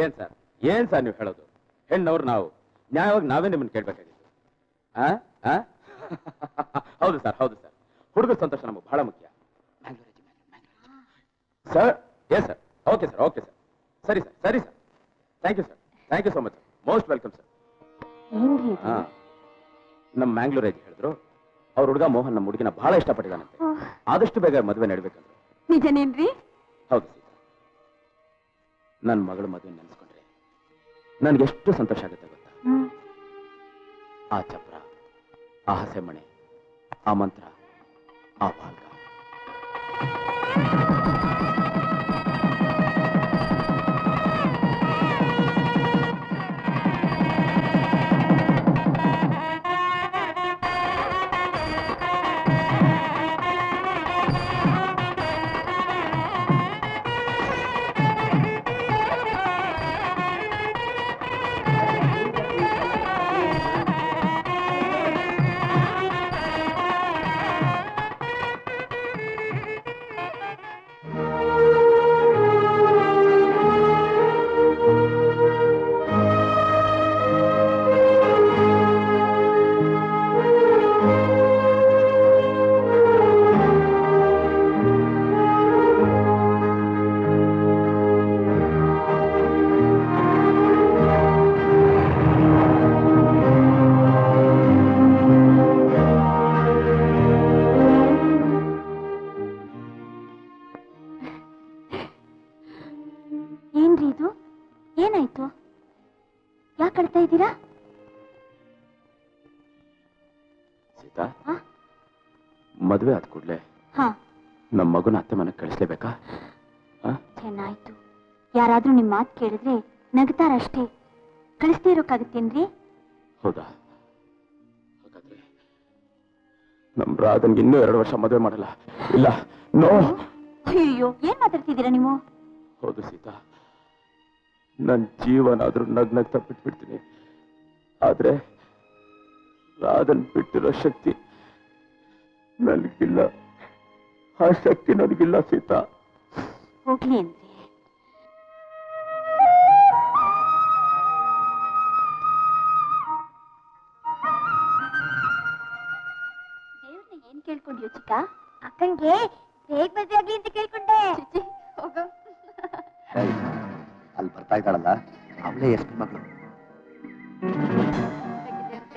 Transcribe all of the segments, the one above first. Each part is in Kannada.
ಏನ್ ಸರ್ ನೀವು ಹೇಳೋದು? ಹೆಣ್ಣವ್ರು ನಾವು ನ್ಯಾಯವಾಗಿ ನಾವೇ ನಿಮ್ಮನ್ನು ಕೇಳಬೇಕಾಗಿತ್ತು. ಹೌದು ಸರ್, ಹುಡುಗ ಸಂತೋಷ ನಮಗೆ ಬಹಳ ಮುಖ್ಯ. Sir yes sir, okay sir. ಸರಿ sir. Thank you so much sir. Most welcome sir. ನಮ್ಮ ಮ್ಯಾಂಗ್ಳೂರ್ ಹೇಳಿದ್ರು, ಅವ್ರ ಹುಡುಗ ಮೋಹನ್ ನಮ್ಮ ಹುಡುಗಿನ ಬಹಳ ಇಷ್ಟಪಟ್ಟಿದ್ದಾನಂತೆ. ಆದಷ್ಟು ಬೇಗ ಮದುವೆ ನಡಬೇಕಂದ್ರೆ. ನಿಜನೇನ್ರಿ? ಹೌದು ಸೀತಾ, ನನ್ನ ಮಗಳ ಮದುವೆ ನೆನೆಸ್ಕೊಂಡ್ರೆ ನನ್ಗೆ ಎಷ್ಟು ಸಂತೋಷ ಆಗುತ್ತೆ ಗೊತ್ತಾ? ಆ ಚಪ್ರ, ಆ ಹಸೆಮಣೆ, ಆ ಮಂತ್ರ, ಆ ಭಾಗ. ಮದುವೆ ಆದ ಕೂಡಲೇ ನಮ್ಮ ಮಗುನ ಅತ್ತೆ ಮನೆಗೆ ಕಳಿಸ್ಲೇಬೇಕಾ? ಚೆನ್ನಾಯ್ತು. ಯಾರಾದ್ರೂ ನಿಮ್ ಮಾತು ಕೇಳಿದ್ರೆ ನಗ್ತಾರಷ್ಟೇ, ಕಳಿಸ್ದೇ ಇರೋಕ್ಕಾಗತ್ತೇನ್ರಿ? ಹೌದಾ? ಹಾಗಾದ್ರೆ ನಮ್ ರಾಧನ್ಗೆ ಇನ್ನೂ 2 ವರ್ಷ ಮದುವೆ ಮಾಡಲ್ಲ. ಇಲ್ಲ, ನೋ. ಅಯ್ಯೋ, ಏನ್ ಮಾತಾಡ್ತಿದ್ದೀರಾ ನೀವು? ಹೌದು ಸೀತಾ, ನನ್ ಜೀವನಾದ್ರೂ ನಗ್ನಗ್ತಾ ಬಿಟ್ಬಿಡ್ತೀನಿ. ಆದ್ರೆ ರಾಧನ್ ಬಿಟ್ಟಿರೋ ಶಕ್ತಿ ನನಗಿಲ್ಲ. ಆ ಶಕ್ತಿ ನನಗಿಲ್ಲ ಸೀತಾ. ಹೋಗ್ಲಿ ಅಂದ್ರೆ ದೇವ್ರನ್ನ ಏನ್ ಕೇಳ್ಕೊಂಡ್ಯೋ ಚಿಕ್ಕ? ಅಕ್ಕಂಗೆ ಬೇಗ ಮದುವೆ ಆಗ್ಲಿ ಅಂತ ಕೇಳ್ಕೊಂಡೆ. ಹೋಗೋ. ಅಲ್ಲಿ ಬರ್ತಾ ಇದ್ದಾಳಲ್ಲ, ಅವಳೇ ಎಷ್ಟು ಮಗಳು.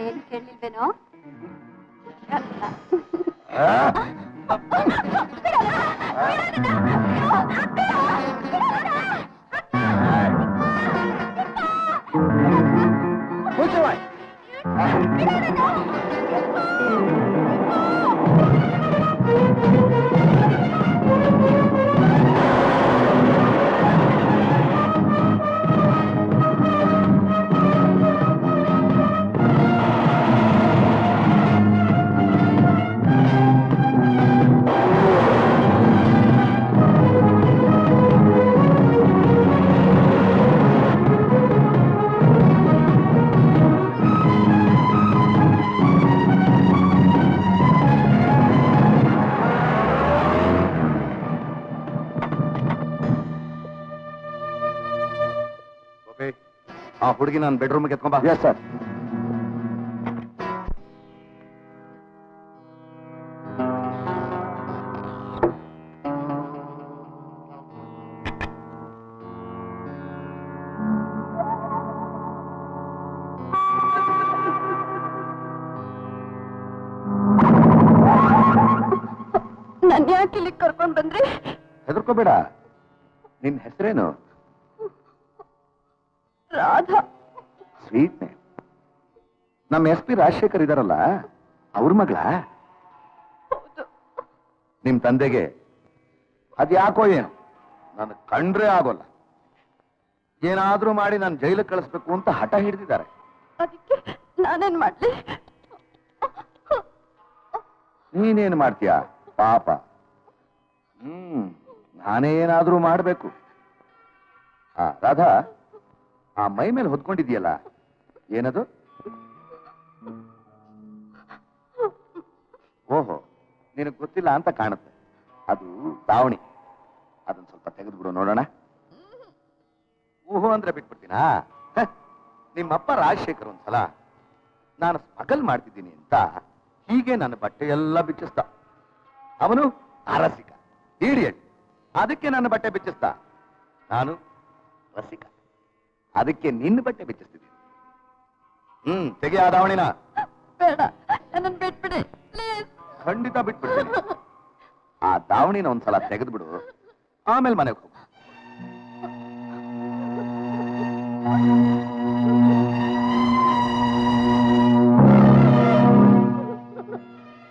ಏನು ಕೇಳಲಿಲ್ವೇನೋ? ಆ ಹುಡುಗಿ ನಾನು ಬೆಡ್ರೂಮ್ಗೆ ಎತ್ಕೊಂಬ. Yes sir. ನನ್ನ ಯಾಕೆ ಇಲ್ಲಿ ಕರ್ಕೊಂಡ್ ಬಂದ್ರಿ? ಹೆದರ್ಕೋಬೇಡ. ನಿನ್ ಹೆಸರೇನು? ರಾಧಾ. Sweet name. ನಮ್ಮ SP ರಾಜಶೇಖರ್ ಇದಾರಲ್ಲ, ಅವ್ರ ಮಗಳ? ನಿಮ್ ತಂದೆಗೆ ಅದ್ಯಾಕೋ ಏನು ನಾನು ಕಂಡ್ರೆ ಆಗೋಲ್ಲ, ಏನಾದ್ರೂ ಮಾಡಿ ನಾನು ಜೈಲಿಗೆ ಕಳಿಸ್ಬೇಕು ಅಂತ ಹಠ ಹಿಡಿದಿದ್ದಾರೆ. ಅದಕ್ಕೆ ನಾನೇನ್ ಮಾಡ್ಲಿ? ನೀನೇನ್ ಮಾಡ್ತೀಯ ಪಾಪ? ನಾನೇ ಏನಾದ್ರೂ ಮಾಡ್ಬೇಕು. ರಾಧಾ, ಆ ಮೈ ಮೇಲೆ ಹೊದ್ಕೊಂಡಿದ್ಯಲ್ಲ, ಏನದು? ಓಹೋ, ನಿನಗೆ ಗೊತ್ತಿಲ್ಲ ಅಂತ ಕಾಣುತ್ತೆ. ಅದು ದಾವಣಿ. ಅದನ್ನ ಸ್ವಲ್ಪ ತೆಗೆದುಬಿಡು ನೋಡೋಣ. ಊಹು ಅಂದ್ರೆ ಬಿಟ್ಬಿಡ್ತೀನಾ? ನಿಮ್ಮಪ್ಪ ರಾಜಶೇಖರ್ ಒಂದ್ಸಲ ನಾನು ಸ್ಮಗಲ್ ಮಾಡ್ತಿದ್ದೀನಿ ಅಂತ ಹೀಗೆ ನನ್ನ ಬಟ್ಟೆ ಎಲ್ಲ ಬಿಚ್ಚಿಸ್ತ. ಅವನು ಅರಸಿಕ, ಇಡಿಯಟ್, ಅದಕ್ಕೆ ನನ್ನ ಬಟ್ಟೆ ಬಿಚ್ಚಿಸ್ತ. ನಾನು ರಸಿಕ, ಅದಕ್ಕೆ ನಿನ್ನ ಬಟ್ಟೆ ಬಿಚ್ಚಿಸ್ತಿದ್ದೀನಿ. ತೆಗೆ ಆ ದಾವಣಿನ. ಬೇಡ, ನನ್ನನ್ನು ಬಿಟ್ಬಿಡಿ ಪ್ಲೀಸ್. ಖಂಡಿತ ಬಿಟ್ಬಿಡ್ತೀನಿ. ಆ ದಾವಣಿನ ಒಂದ್ಸಲ ತೆಗೆದ್ಬಿಡು, ಆಮೇಲೆ ಮನೆಗೆ ಹೋಗು.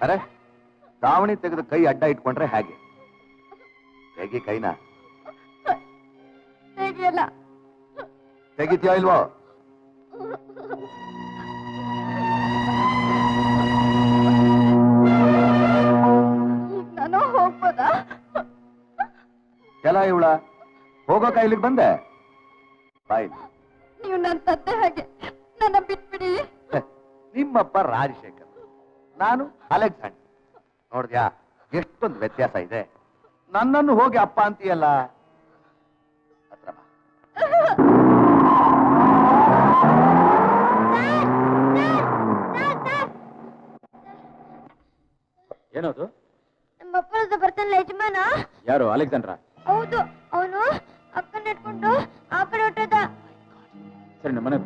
ಅರೆ, ದಾವಣಿ ತೆಗೆದು ಕೈ ಅಡ್ಡ ಇಟ್ಕೊಂಡ್ರೆ ಹೇಗೆ? ತೆಗಿ ಕೈನ. ತೆಗಿಯಲ್ಲ. ತೆಗಿತೀಯೋ ಇಲ್ವೋ? ಈಗ ನಾನು ಹೋಗ್ಬೋದಾ? ಎಲ್ಲ ಇವಳ ಹೋಗೋ ಕೈಲಿಗೆ ಬಂದೆ. ಬಾಯ್. ನೀವು ನನ್ನ ತಂದೆ ಹಾಗೆ, ನನ್ನ ಬಿಟ್ಬಿಡಿ. ನಿಮ್ಮಪ್ಪ ರಾಜಶೇಖರ್, ನಾನು ಅಲೆಕ್ಸಾಂಡರ್. ನೋಡ್ದ್ಯಾ ಎಷ್ಟೊಂದು ವ್ಯತ್ಯಾಸ ಇದೆ. ನನ್ನನ್ನು ಹೋಗಿ ಅಪ್ಪ ಅಂತೀಯಲ್ಲ. ಹತ್ರ ಬಾ. ಏನದು? ನಮ್ಮ ಅಪ್ಪನ ಬರ್ತಾನಲ್ಲ ಯಜಮಾನ. ಯಾರು? ಅಲೆಕ್ಸಾಂಡ್ರಾ? ಹೌದು, ಅವನು ಅಕ್ಕನ ಇಟ್ಕೊಂಡು ಆ ಕಡೆ ಹೊಟ್ಟದ. ಸರಿ, ನಮ್ಮ ಮನೆ.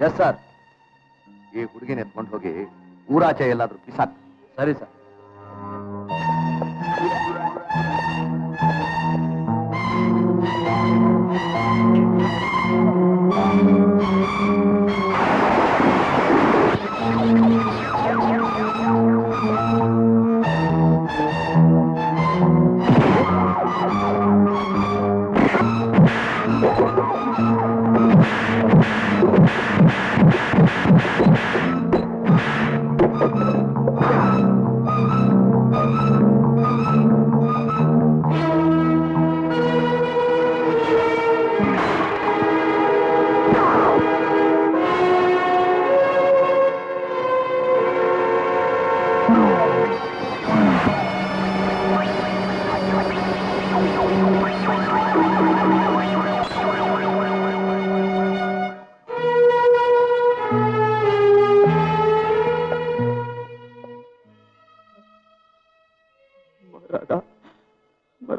Yes sir. ಈ ಹುಡುಗಿನ ಎತ್ಕೊಂಡು ಹೋಗಿ ಊರಾಚೆ ಎಲ್ಲಾದ್ರೂ ಬಿಸಾಕ್. ಸರಿ ಸರ್.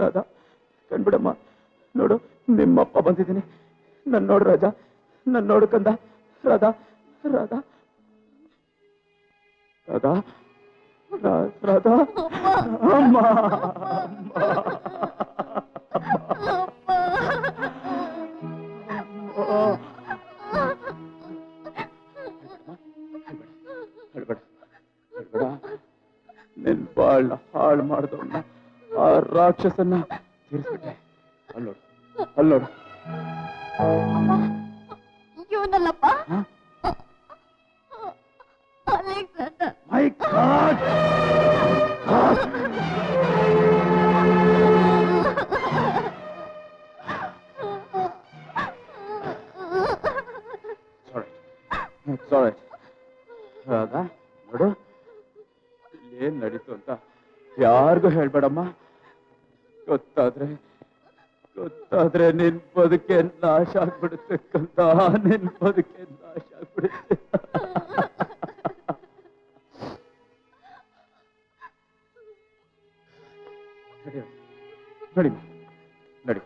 ರಾಧಾ, ಕಣ್ಬಿಡಮ್ಮ. ನೋಡು, ನಿಮ್ಮಪ್ಪ ಬಂದಿದ್ದೀನಿ. ನನ್ನ ನೋಡು ರಾಜ, ನನ್ನ ನೋಡು ಕಂದ. ರಾಧಾ, ರಾಧಾ, ರಾಧಾ, ರಾಧಾ, ಅಮ್ಮ, ನಿನ್ ಬಾಳ್ ಹಾಳು ಮಾಡ್ದವನ್ನ, ಆ ರಾಕ್ಷಸನ್ನ ತೀರಿಸ್ಬಿಟ್ಟೆ. ಅಲ್ಲೋಡು, ಅಲ್ಲೋಡು. ಇವನಲ್ಲಪ್ಪ, ಅಲೆಕ್ಸಾಂಡರ್. ಮೈ ಗಾಡ್! ಸಾರಿ. ಆಗ ನೋಡು ಏನ್ ನಡೀತು ಅಂತ ಯಾರಿಗೂ ಹೇಳ್ಬೇಡಮ್ಮ. ಗೊತ್ತಾದ್ರೆ ನಿನ್ ಬದುಕೆ ನಾಶ ಆಗ್ಬಿಡುತ್ತೆ ಕಂದ, ನಿನ್ ಬದುಕೆ ನಾಶ ಆಗ್ಬಿಡುತ್ತೆ. ನಡಿ ನಡಿ.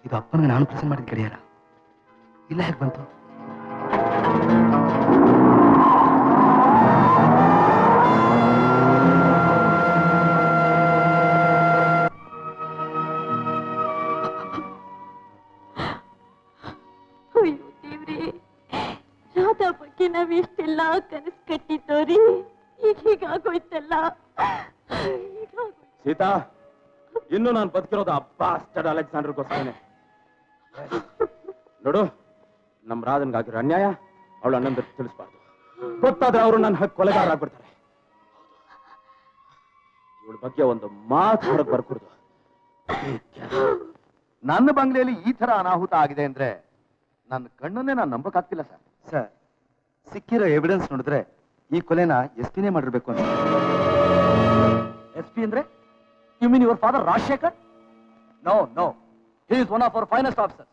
ಇದು ಅಪ್ಪನಿಗೆ ನಾನು ಪ್ರೆಸೆಂಟ್ ಮಾಡಿದ ಗಡಿಯಾರ, ಇಲ್ಲ ಹೇಗೆ ಬಂತು? ಅಯ್ಯೋ ದೇವ್ರಿ, ರಾಧಾ ಬಗ್ಗೆ ನಾವೆಷ್ಟೆಲ್ಲ ಕನಸು ಕಟ್ಟಿದ್ದೋರಿ, ಈಗ ಹೀಗಾಗೋಯ್ತಲ್ಲ. ಸೀತಾ, ಇನ್ನು ನಾನು ಬದುಕಿರೋದು ಅಬ್ಬಾಸ್ಟರ್ ಅಲೆಕ್ಸಾಂಡರ್ಗೋಸ್ಕರನೇ. ನೋಡು, ನಮ್ಮ ರಾಧನ್ಗಾಗಿರೋ ಅನ್ಯಾಯ ಅವಳು ಅಣ್ಣಂದ್ರೆ ತಿಳಿಸ್ಬಾರ್ದು. ಗೊತ್ತಾದ್ರೆ ಅವರು ನನ್ನ ಕೊಲೆಗಾರ ಆಗ್ಬಿಡ್ತಾರೆ. ಇವಳ ಬಗ್ಗೆ ಒಂದು ಮಾತು ಹೊರಗೆ ಬರ್ಕೂಡ್ದು. ನನ್ನ ಬಂಗ್ಲೆಯಲ್ಲಿ ಈ ತರ ಅನಾಹುತ ಆಗಿದೆ ಅಂದ್ರೆ ನನ್ನ ಕಣ್ಣನ್ನೇ ನಾನು ನಂಬಕ್ಕಾಗ್ತಿಲ್ಲ ಸರ್. ಸರ್, ಸಿಕ್ಕಿರೋ ಎವಿಡೆನ್ಸ್ ನೋಡಿದ್ರೆ ಈ ಕೊಲೆನ ಎಸ್.ಪಿನೇ ಮಾಡಿರ್ಬೇಕು ಅಂತ. SP ಅಂದ್ರೆ you mean your father Rajashekhar? No no, he is one of our finest officer.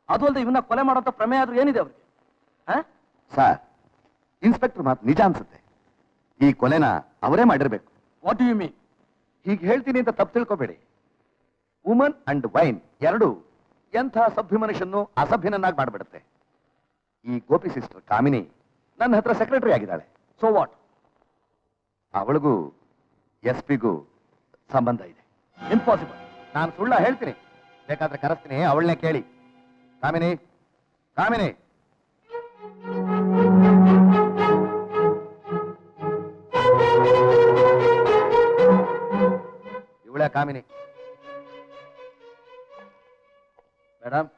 ಅದು ಅಲ್ಲದೆ ಇವನ್ನ ಕೊಲೆ ಮಾಡೋಂಥ ಪ್ರಮೇಯ ಆದ್ರೂ ಏನಿದೆ ಅವ್ರಿಗೆ? ಸರ್, ಇನ್ಸ್ಪೆಕ್ಟರ್ ಮಾತು ನಿಜ ಅನ್ಸುತ್ತೆ. ಈ ಕೊಲೆನ ಅವರೇ ಮಾಡಿರ್ಬೇಕು. What do you mean? ಹೀಗೆ ಹೇಳ್ತೀನಿ ಅಂತ ತಪ್ಪು ತಿಳ್ಕೊಬೇಡಿ. ವುಮನ್ ಅಂಡ್ ವೈನ್ ಎರಡು ಎಂಥ ಸಭ್ಯ ಮನುಷ್ಯನ್ನು ಅಸಭ್ಯನನ್ನಾಗಿ ಮಾಡ್ಬಿಡುತ್ತೆ. ಈ ಗೋಪಿ ಸಿಸ್ಟರ್ ಕಾಮಿನಿ ನನ್ನ ಹತ್ರ ಸೆಕ್ರೆಟರಿ ಆಗಿದ್ದಾಳೆ. So what? ಅವಳಿಗೂ SP-ಗೂ ಸಂಬಂಧ ಇದೆ. ಇಂಪಾಸಿಬಲ್. ನಾನು ಸುಳ್ಳ ಹೇಳ್ತೀನಿ, ಬೇಕಾದ್ರೆ ಕರೆಸ್ತೀನಿ, ಅವಳನ್ನೇ ಕೇಳಿ. ಕಾಮಿನಿ, ಕಾಮಿನಿ, ಇವಳೇ ಕಾಮಿನಿ. ಮೇಡಮ್,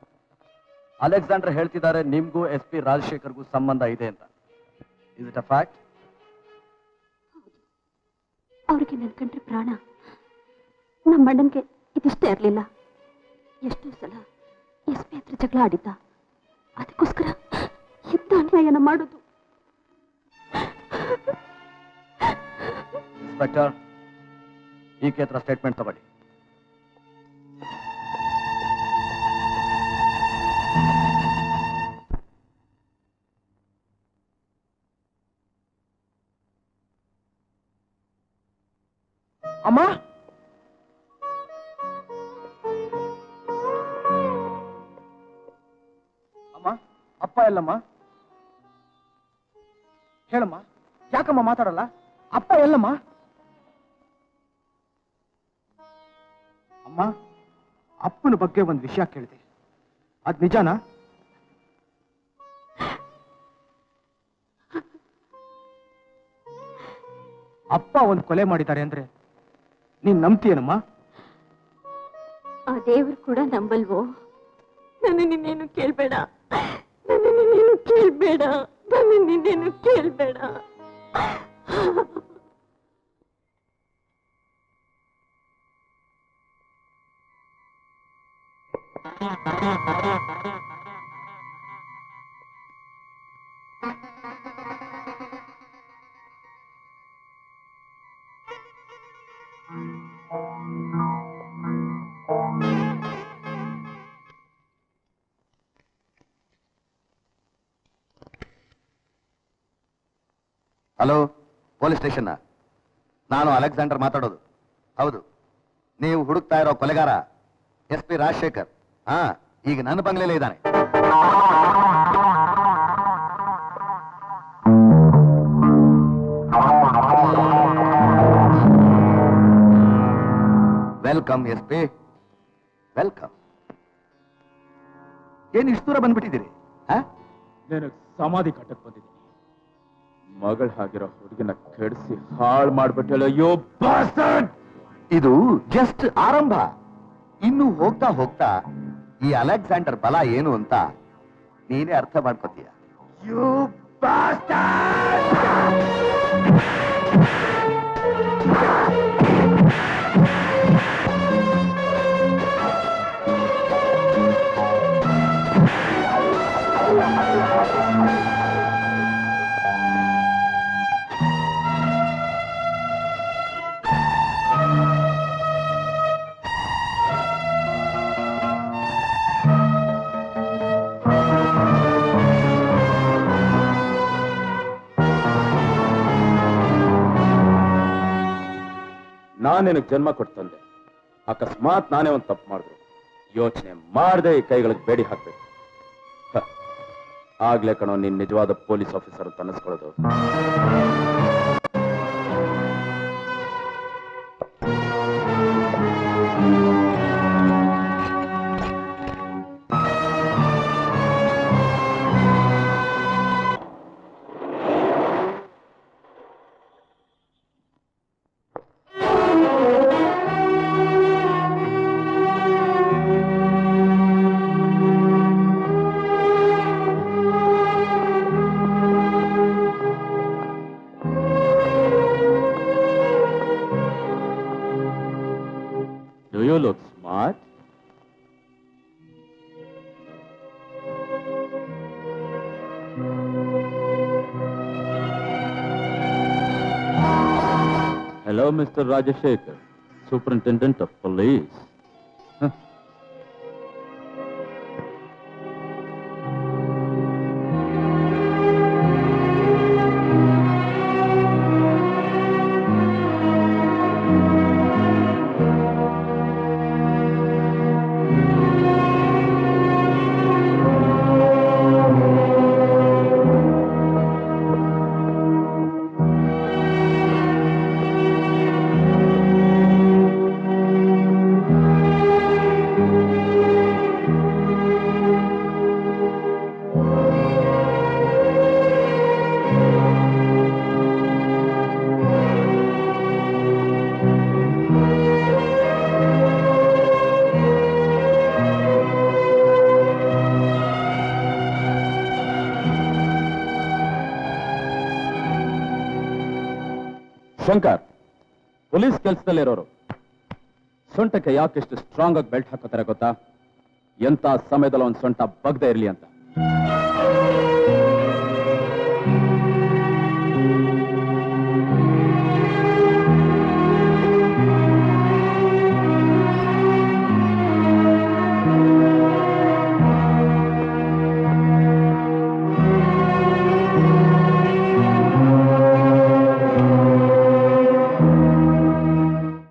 ಅಲೆಕ್ಸಾಂಡರ್ ಹೇಳ್ತಿದ್ದಾರೆ ನಿಮ್ಗೂ SP ರಾಜಶೇಖರ್ಗೂ ಸಂಬಂಧ ಇದೆ ಅಂತ. Is it a fact? ಅವ್ರಿಗೆ ನನ್ ಕಂಡ್ರೆ ಪ್ರಾಣ. ನಮ್ಮ ಅಣ್ಣನ್ಗೆ ಇದಿಷ್ಟೇ ಇರಲಿಲ್ಲ. ಎಷ್ಟೋ ಸಲ SP ಹತ್ರ ಜಗಳ ಆಡಿದ್ದ. ಅದಕ್ಕೋಸ್ಕರ ಇಂಥ ಅನ್ಯಾಯನ ಮಾಡೋದು. ಇನ್ಸ್ಪೆಕ್ಟರ್, ಈಕೆ ಹತ್ರ ಸ್ಟೇಟ್ಮೆಂಟ್ ತಗೊಳ್ಳಿ. ಅಮ್ಮ, ಅಮ್ಮ, ಅಪ್ಪ ಎಲ್ಲಮ್ಮ? ಹೇಳಮ್ಮ, ಯಾಕಮ್ಮ ಮಾತಾಡಲ್ಲ? ಅಪ್ಪ ಎಲ್ಲಮ್ಮ? ಅಮ್ಮ, ಅಪ್ಪನ ಬಗ್ಗೆ ಒಂದು ವಿಷಯ ಕೇಳಿದೆ, ಅದ್ ನಿಜಾನಾ? ಅಪ್ಪ ಒಂದು ಕೊಲೆ ಮಾಡಿದ್ದಾರೆ ಅಂದ್ರೆ ನೀನ್ ನಂಬ್ತೀಯನಮ್ಮ? ಆ ದೇವ್ರು ಕೂಡ ನಂಬಲ್ವೋ? ನನ್ನ ನಿನ್ನೇನು ಕೇಳ್ಬೇಡ, ನನ್ನ ನಿನ್ನೇನು ಕೇಳ್ಬೇಡ, ನನ್ನ ನಿನ್ನೇನು ಕೇಳ್ಬೇಡ. Hello, police station. ನಾನು ಅಲೆಕ್ಸಾಂಡರ್ ಮಾತಾಡೋದು. ಹೌದು, ನೀವು ಹುಡುಕ್ತಾ ಇರೋ ಕೊಲೆಗಾರ SP ರಾಜಶೇಖರ್. ಈಗ ನನ್ನ ಬಂಗ್ಲೆಲೇ ಇದ್ದಾನೆ. Welcome SP. ವೆಲ್ಕಮ್. ಏನ್ ಇಷ್ಟು ದೂರ ಬಂದ್ಬಿಟ್ಟಿದ್ದೀರಿ? ನನಗೆ ಸಮಾಧಿ ಕಟ್ಟಕ್ ಬಂದಿದ್ದೀನಿ. ಮಗಳ ಹಾಗಿರೋ ಹುಡುಗಿನ ಕೆಡಿಸಿ ಹಾಳು ಮಾಡ್ಬಿಟ್ಟಲ್ಲ. ಅಯ್ಯೋ ಬಾಸ್ಟರ್ಡ್! ಇದು ಜಸ್ಟ್ ಆರಂಭ. ಇನ್ನು ಹೋಗ್ತಾ ಹೋಗ್ತಾ ಈ ಅಲೆಕ್ಸಾಂಡರ್ ಬಲ ಏನು ಅಂತ ನೀನೇ ಅರ್ಥ ಮಾಡ್ಕೋತೀಯ. You bastard! ನಾನೇನು ಜನ್ಮ ಕೊಡ್ತಂದೆ. ಅಕಸ್ಮಾತ್ ನಾನೇ ಒಂದು ತಪ್ಪು ಮಾಡಿದ್ರು ಯೋಚನೆ ಮಾಡದೆ ಈ ಕೈಗಳಿಗೆ ಬೇಡಿ ಹಾಕ್ಬೇಕು. ಆಗ್ಲೇ ಕಣೋ ನೀನ್ ನಿಜವಾದ ಪೊಲೀಸ್ ಆಫೀಸರ್ ಅಂತ ಅನ್ನಿಸ್ಕೊಳ್ಳೋದು. Do you look smart? Hello, Mr. Rajashekar, Superintendent of Police. Huh? Shankar, police ಕೆಲಸದಲ್ಲಿರೋರು ಸೊಂಟಕ್ಕೆ ಯಾಕೆಷ್ಟು ಸ್ಟ್ರಾಂಗ್ ಆಗಿ ಬೆಲ್ಟ್ ಹಾಕೋತಾರೆ ಗೊತ್ತಾ? ಎಂತ ಸಮಯದಲ್ಲಿ ಒಂದು ಸೊಂಟ ಬಗ್ದೇ ಇರಲಿ ಅಂತ.